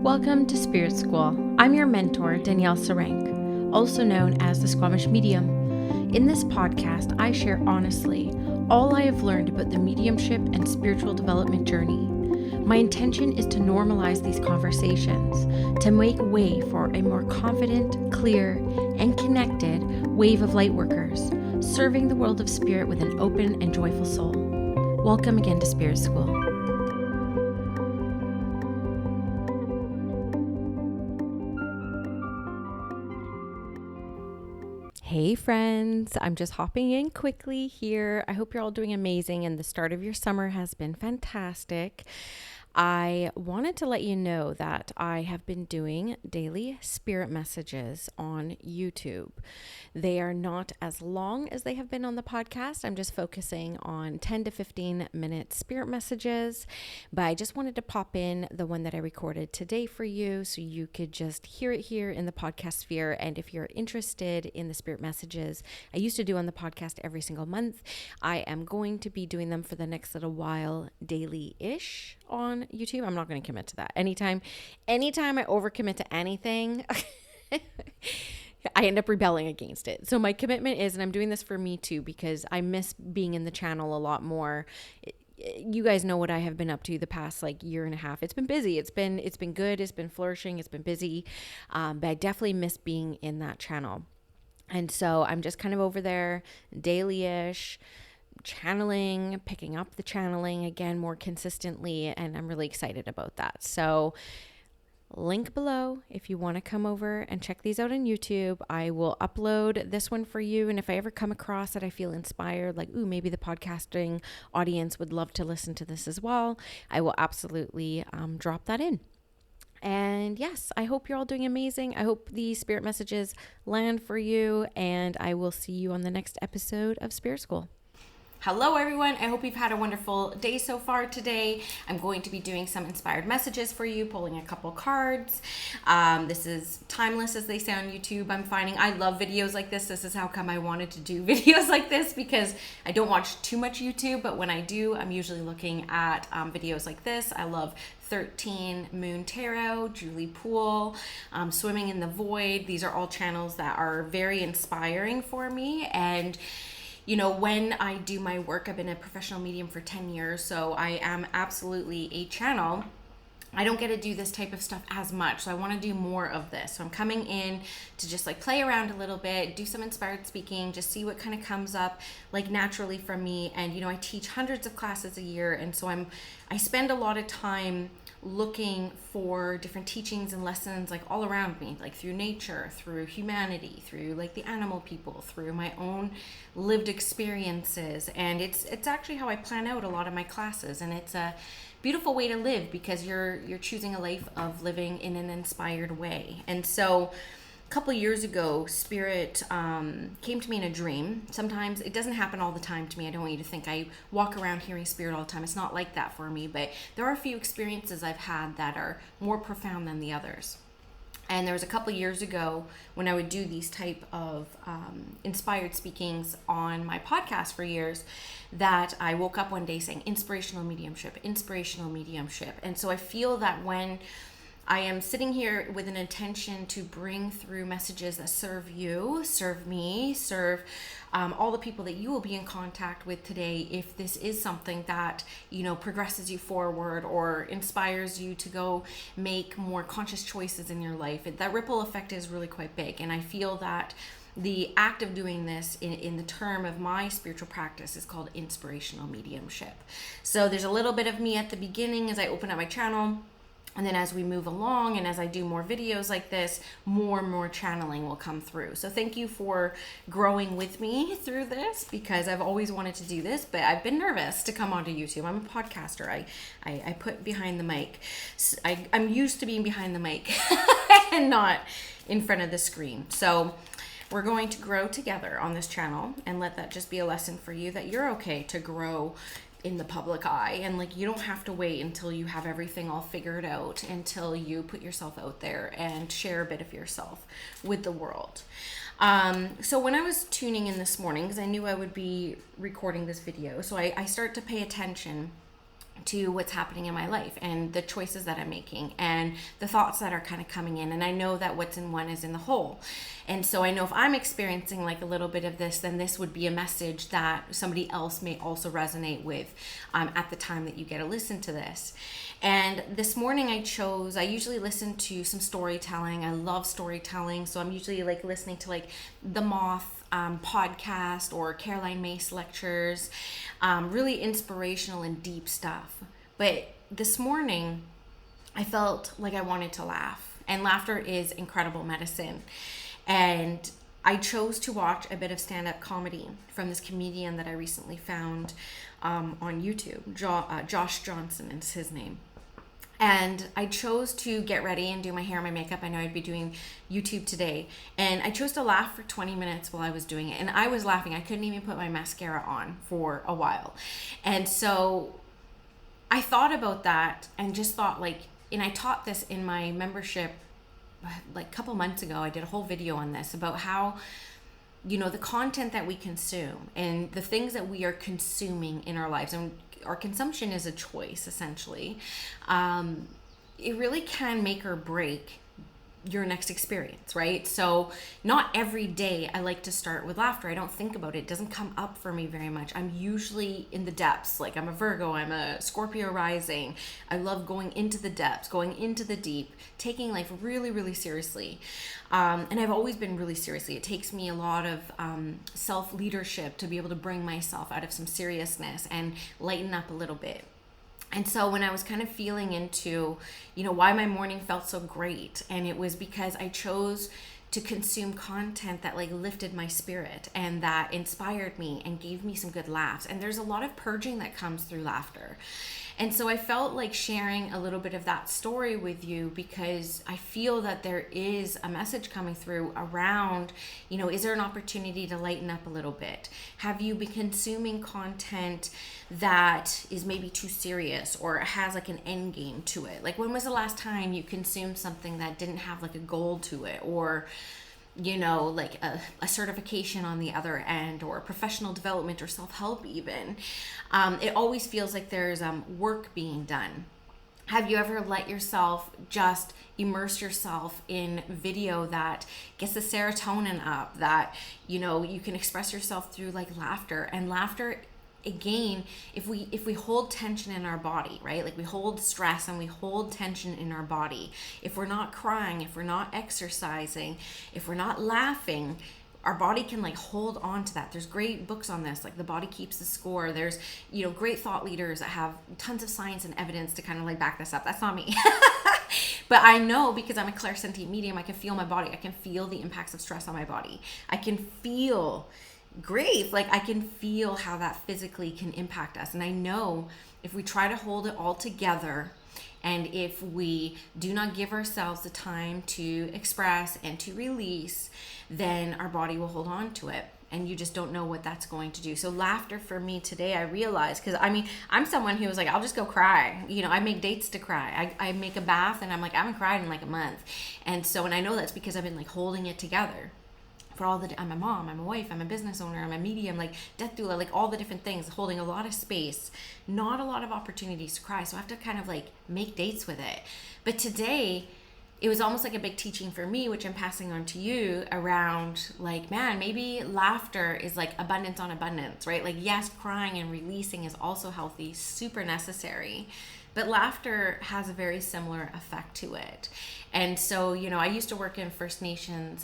Welcome to Spirit School. I'm your mentor, Danielle Sarank, also known as the Squamish Medium. In this podcast, I share honestly all I have learned about the mediumship and spiritual development journey. My intention is to normalize these conversations, to make way for a more confident, clear, and connected wave of lightworkers, serving the world of spirit with an open and joyful soul. Welcome again to Spirit School. Hey friends, I'm just hopping in quickly here. I hope you're all doing amazing and the start of your summer has been fantastic. I wanted to let you know that I have been doing daily spirit messages on YouTube. They are not as long as they have been on the podcast. I'm just focusing on 10 to 15 minute spirit messages, but I just wanted to pop in the one that I recorded today for you so you could just hear it here in the podcast sphere. And if you're interested in the spirit messages I used to do on the podcast every single month, I am going to be doing them for the next little while daily-ish on YouTube. I'm not going to commit to that. Anytime I overcommit to anything, I end up rebelling against it. So my commitment is, and I'm doing this for me too, because I miss being in the channel a lot more. You guys know what I have been up to the past year and a half. It's been busy. It's been good. It's been flourishing. It's been busy. But I definitely miss being in that channel. And so I'm just kind of over there daily-ish, channeling, picking up the channeling again more consistently, and I'm really excited about that. So link below if you want to come over and check these out on YouTube. I will upload this one for you, and if I ever come across that I feel inspired, maybe the podcasting audience would love to listen to this as well, I will absolutely drop that in. And yes, I hope you're all doing amazing. I hope the spirit messages land for you, and I will see you on the next episode of Spirit School. Hello everyone, I hope you've had a wonderful day so far today. I'm going to be doing some inspired messages for you, pulling a couple cards. This is timeless, as they say on YouTube. I'm finding I love videos like this. This is how come I wanted to do videos like this, because I don't watch too much YouTube, but when I do, I'm usually looking at videos like this. I love 13 Moon Tarot, Julie Poole, Swimming in the Void. These are all channels that are very inspiring for me. And you know, when I do my work, I've been a professional medium for 10 years, so I am absolutely a channel. I don't get to do this type of stuff as much, so I want to do more of this. So I'm coming in to just play around a little bit, do some inspired speaking, just see what kind of comes up naturally from me. And I teach hundreds of classes a year, and so I spend a lot of time looking for different teachings and lessons all around me, through nature, through humanity, through the animal people, through my own lived experiences. And it's actually how I plan out a lot of my classes, and it's a beautiful way to live because you're choosing a life of living in an inspired way. And so a couple years ago, Spirit came to me in a dream. Sometimes it doesn't happen all the time to me. I don't want you to think I walk around hearing Spirit all the time. It's not like that for me, but there are a few experiences I've had that are more profound than the others. And there was a couple years ago when I would do these type of inspired speakings on my podcast for years, that I woke up one day saying inspirational mediumship. And so I feel that when I am sitting here with an intention to bring through messages that serve you, serve me, serve all the people that you will be in contact with today, if this is something that, progresses you forward or inspires you to go make more conscious choices in your life, that ripple effect is really quite big. And I feel that the act of doing this in the term of my spiritual practice is called inspirational mediumship. So there's a little bit of me at the beginning as I open up my channel. And then as we move along and as I do more videos like this, more and more channeling will come through. So thank you for growing with me through this, because I've always wanted to do this, but I've been nervous to come onto YouTube. I'm a podcaster. I put behind the mic. I'm used to being behind the mic and not in front of the screen. So we're going to grow together on this channel, and let that just be a lesson for you that you're okay to grow in the public eye, and you don't have to wait until you have everything all figured out until you put yourself out there and share a bit of yourself with the world. So when I was tuning in this morning, because I knew I would be recording this video, so I start to pay attention to what's happening in my life and the choices that I'm making and the thoughts that are kind of coming in. And I know that what's in one is in the whole. And so I know if I'm experiencing like a little bit of this, then this would be a message that somebody else may also resonate with at the time that you get to listen to this. And this morning I usually listen to some storytelling. I love storytelling. So I'm usually like listening to like The Moth podcast or Caroline Myss lectures, really inspirational and deep stuff. But this morning, I felt like I wanted to laugh, and laughter is incredible medicine. And I chose to watch a bit of stand-up comedy from this comedian that I recently found on YouTube. Josh Johnson is his name. And I chose to get ready and do my hair and my makeup. I know I'd be doing YouTube today. And I chose to laugh for 20 minutes while I was doing it. And I was laughing. I couldn't even put my mascara on for a while. And so I thought about that and just thought like, and I taught this in my membership like a couple months ago. I did a whole video on this about how, you know, the content that we consume and the things that we are consuming in our lives, and our consumption is a choice essentially. It really can make or break your next experience, right? So not every day I like to start with laughter. I don't think about it. It doesn't come up for me very much. I'm usually in the depths. Like I'm a Virgo, I'm a Scorpio rising. I love going into the depths, going into the deep, taking life really, really seriously. And I've always been really seriously. It takes me a lot of self-leadership to be able to bring myself out of some seriousness and lighten up a little bit. And so when I was kind of feeling into, you know, why my morning felt so great, and it was because I chose to consume content that like lifted my spirit and that inspired me and gave me some good laughs. And there's a lot of purging that comes through laughter. And so I felt like sharing a little bit of that story with you because I feel that there is a message coming through around, you know, is there an opportunity to lighten up a little bit? Have you been consuming content that is maybe too serious or has like an end game to it? Like when was the last time you consumed something that didn't have like a goal to it, or you know, like a certification on the other end, or professional development or self-help even? It always feels like there's work being done. Have you ever let yourself just immerse yourself in video that gets the serotonin up, that, you know, you can express yourself through like laughter? And laughter, again, if we hold tension in our body, right? Like we hold stress and we hold tension in our body. If we're not crying, if we're not exercising, if we're not laughing, our body can like hold on to that. There's great books on this, like The Body Keeps the Score. There's, you know, great thought leaders that have tons of science and evidence to kind of like back this up. That's not me. But I know, because I'm a clairsentient medium, I can feel my body. I can feel the impacts of stress on my body. I can feel grief. Like I can feel how that physically can impact us. And I know if we try to hold it all together, and if we do not give ourselves the time to express and to release, then our body will hold on to it. And you just don't know what that's going to do. So laughter for me today, I realized, because I mean, I'm someone who was like, I'll just go cry. You know, I make dates to cry. I make a bath and I'm like, I haven't cried in like a month. And so, and I know that's because I've been like holding it together. I'm a mom, I'm a wife, I'm a business owner, I'm a medium, like death doula, like all the different things, holding a lot of space, not a lot of opportunities to cry. So I have to kind of like make dates with it. But today, it was almost like a big teaching for me, which I'm passing on to you, around like, man, maybe laughter is like abundance on abundance, right? Like, yes, crying and releasing is also healthy, super necessary. But laughter has a very similar effect to it. And so, you know, I used to work in First Nations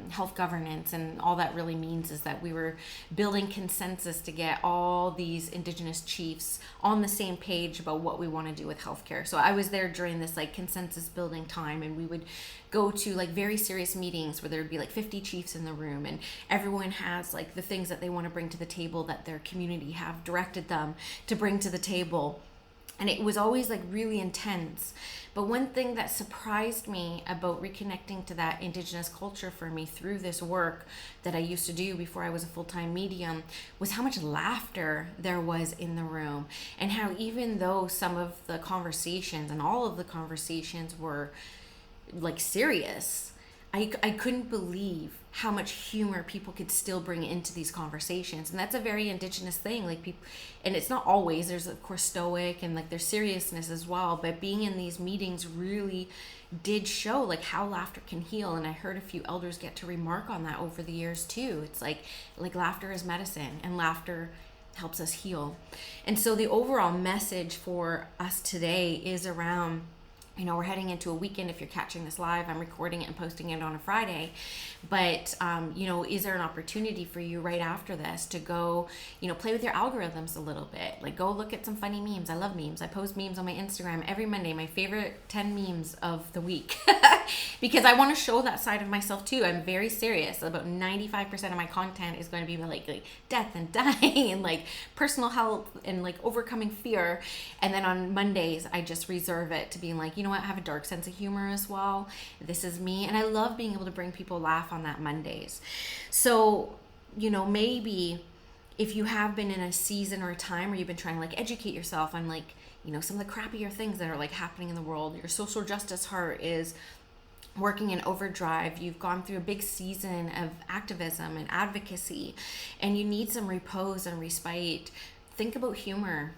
health governance, and all that really means is that we were building consensus to get all these Indigenous chiefs on the same page about what we want to do with healthcare. So I was there during this like consensus building time, and we would go to like very serious meetings where there would be like 50 chiefs in the room, and everyone has like the things that they want to bring to the table that their community have directed them to bring to the table. And it was always like really intense. But one thing that surprised me about reconnecting to that Indigenous culture for me through this work that I used to do before I was a full-time medium was how much laughter there was in the room. And how even though some of the conversations and all of the conversations were like serious, I couldn't believe how much humor people could still bring into these conversations. And that's a very indigenous thing. Like people, and it's not always, there's of course stoic and like there's seriousness as well, but being in these meetings really did show like how laughter can heal. And I heard a few elders get to remark on that over the years too. It's like laughter is medicine, and laughter helps us heal. And so the overall message for us today is around, we're heading into a weekend. If you're catching this live, I'm recording it and posting it on a Friday. But, is there an opportunity for you right after this to go, play with your algorithms a little bit? Like go look at some funny memes. I love memes. I post memes on my Instagram every Monday, my favorite 10 memes of the week, because I want to show that side of myself too. I'm very serious. About 95% of my content is going to be like death and dying and like personal health and like overcoming fear. And then on Mondays, I just reserve it to being like, you know what, I have a dark sense of humor as well. This is me. And I love being able to bring people laugh on that Mondays. So, maybe if you have been in a season or a time where you've been trying to like educate yourself on like, some of the crappier things that are like happening in the world, your social justice heart is working in overdrive, you've gone through a big season of activism and advocacy, and you need some repose and respite, think about humor.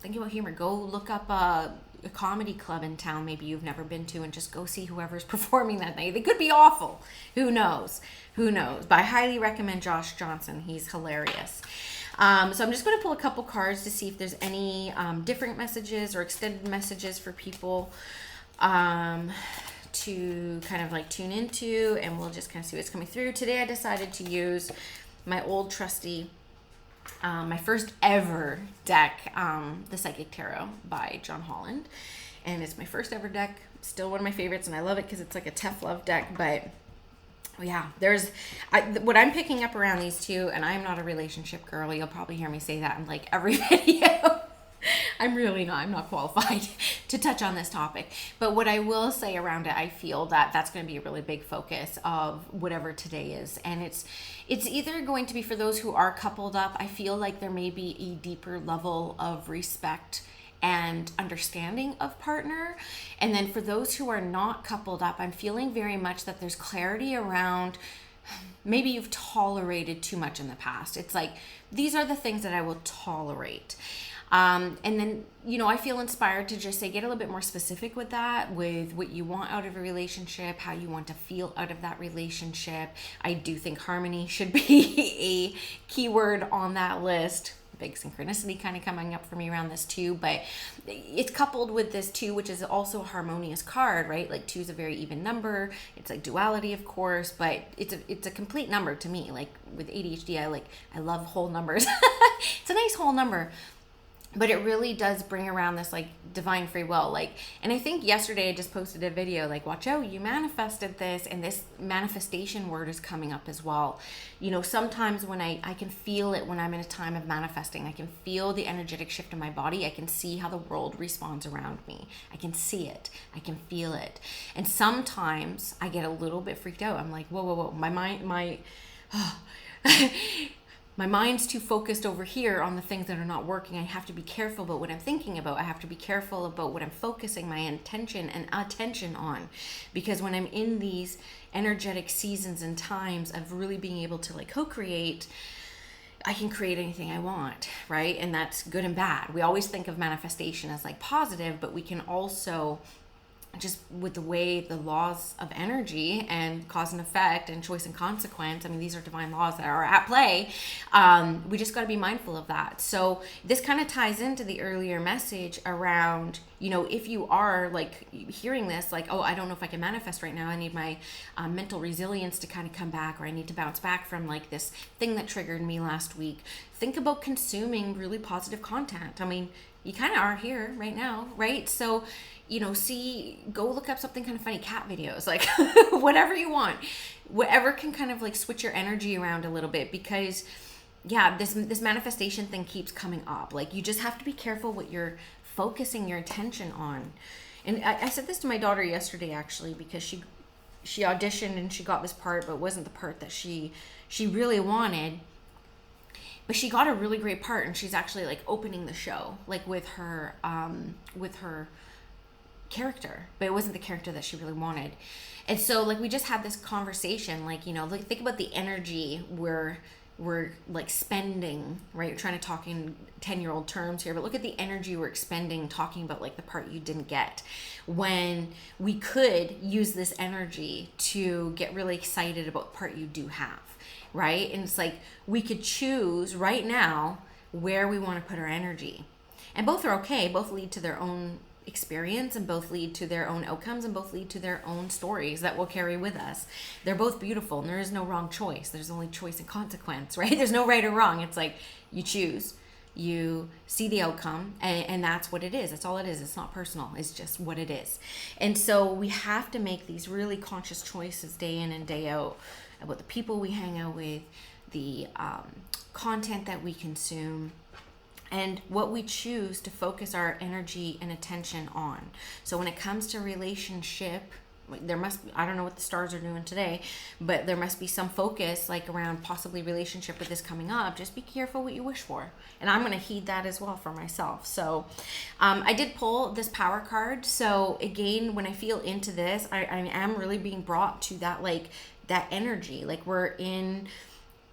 Go look up a comedy club in town maybe you've never been to, and just go see whoever's performing that night. They could be awful. Who knows? But I highly recommend Josh Johnson. He's hilarious. So I'm just going to pull a couple cards to see if there's any different messages or extended messages for people to kind of like tune into, and we'll just kind of see what's coming through. Today I decided to use my old trusty, my first ever deck, the Psychic Tarot by John Holland. And it's my first ever deck, still one of my favorites, and I love it because it's like a tough love deck. But yeah, what I'm picking up around these two, and I'm not a relationship girl. You'll probably hear me say that in like every video. I'm not qualified to touch on this topic. But what I will say around it, I feel that that's going to be a really big focus of whatever today is. And it's either going to be for those who are coupled up. I feel like there may be a deeper level of respect and understanding of partner. And then for those who are not coupled up, I'm feeling very much that there's clarity around maybe you've tolerated too much in the past. It's like, these are the things that I will tolerate. And then, I feel inspired to just say, get a little bit more specific with that, with what you want out of a relationship, how you want to feel out of that relationship. I do think harmony should be a keyword on that list. Big synchronicity kind of coming up for me around this too, but it's coupled with this two, which is also a harmonious card, right? Like 2 is a very even number. It's like duality, of course, but it's a complete number to me. Like with ADHD, I love whole numbers. It's a nice whole number. But it really does bring around this like divine free will. And I think yesterday I just posted a video like, watch out, you manifested this, and this manifestation word is coming up as well. Sometimes when I can feel it when I'm in a time of manifesting, I can feel the energetic shift in my body. I can see how the world responds around me. I can see it. I can feel it. And sometimes I get a little bit freaked out. I'm like, whoa. My mind's too focused over here on the things that are not working. I have to be careful about what I'm thinking about. I have to be careful about what I'm focusing my intention and attention on. Because when I'm in these energetic seasons and times of really being able to like co-create, I can create anything I want, right? And that's good and bad. We always think of manifestation as like positive, but we can also, just with the way the laws of energy and cause and effect and choice and consequence, I mean, these are divine laws that are at play. We just got to be mindful of that. So this kind of ties into the earlier message around, if you are like hearing this, like, oh, I don't know if I can manifest right now. I need my mental resilience to kind of come back, or I need to bounce back from like this thing that triggered me last week. Think about consuming really positive content. I mean, you kind of are here right now, right? So, go look up something kind of funny, cat videos, like whatever you want, whatever can kind of like switch your energy around a little bit, because this manifestation thing keeps coming up. Like, you just have to be careful what you're focusing your attention on. And I said this to my daughter yesterday, actually, because she auditioned and she got this part, but it wasn't the part that she really wanted. But she got a really great part, and she's actually like opening the show, like with her character, but it wasn't the character that she really wanted. And so like we just had this conversation, like, you know, like think about the energy we're like spending, right? We're trying to talk in 10-year-old terms here, but look at the energy we're expending talking about like the part you didn't get, when we could use this energy to get really excited about the part you do have, right? And it's like we could choose right now where we want to put our energy. And both are okay. Both lead to their own experience, and both lead to their own outcomes, and both lead to their own stories that we'll carry with us. They're both beautiful, and there is no wrong choice. There's only choice and consequence, right? There's no right or wrong. It's like you choose, you see the outcome, and that's what it is. That's all it is. It's not personal. It's just what it is. And so we have to make these really conscious choices day in and day out about the people we hang out with, the content that we consume, and what we choose to focus our energy and attention on. So when it comes to relationship, there must be, I don't know what the stars are doing today, but there must be some focus like around possibly relationship with this coming up. Just be careful what you wish for. And I'm going to heed that as well for myself. So I did pull this power card. So again, when I feel into this, I am really being brought to that, like that energy. Like we're in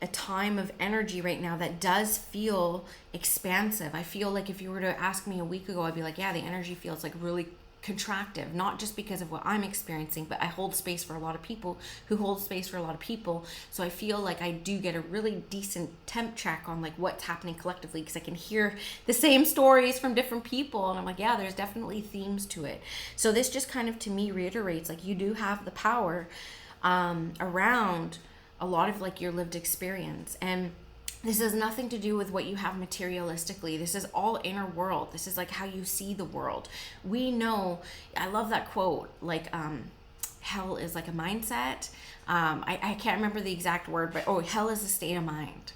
a time of energy right now that does feel expansive. I feel like if you were to ask me a week ago, I'd be like, yeah, the energy feels like really contractive, not just because of what I'm experiencing, but I hold space for a lot of people who hold space for a lot of people. So I feel like I do get a really decent temp check on like what's happening collectively, because I can hear the same stories from different people. And I'm like, yeah, there's definitely themes to it. So this just kind of to me reiterates like you do have the power around a lot of like your lived experience. And this has nothing to do with what you have materialistically. This is all inner world. This is like how you see the world. We know, I love that quote, like hell is like a mindset. I can't remember the exact word, but hell is a state of mind,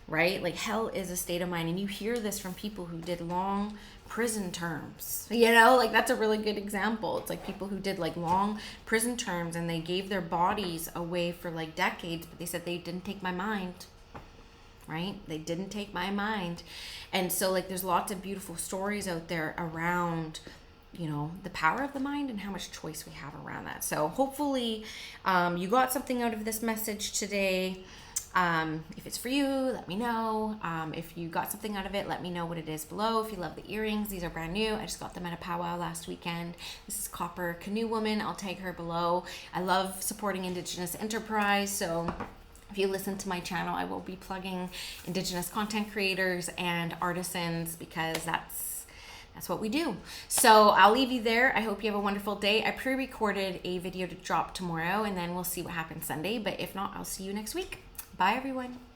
right? Like hell is a state of mind. And you hear this from people who did long prison terms, you know, like that's a really good example. It's like people who did like long prison terms and they gave their bodies away for like decades, but they said they didn't take my mind, right? They didn't take my mind. And so like there's lots of beautiful stories out there around, you know, the power of the mind and how much choice we have around that. So hopefully you got something out of this message today. If it's for you, let me know. If you got something out of it, let me know what it is below. If you love the earrings, these are brand new. I just got them at a powwow last weekend. This is Copper Canoe Woman. I'll tag her below. I love supporting Indigenous enterprise. So if you listen to my channel, I will be plugging Indigenous content creators and artisans, because that's what we do. So I'll leave you there. I hope you have a wonderful day. I pre-recorded a video to drop tomorrow, and then we'll see what happens Sunday. But if not, I'll see you next week. Bye, everyone.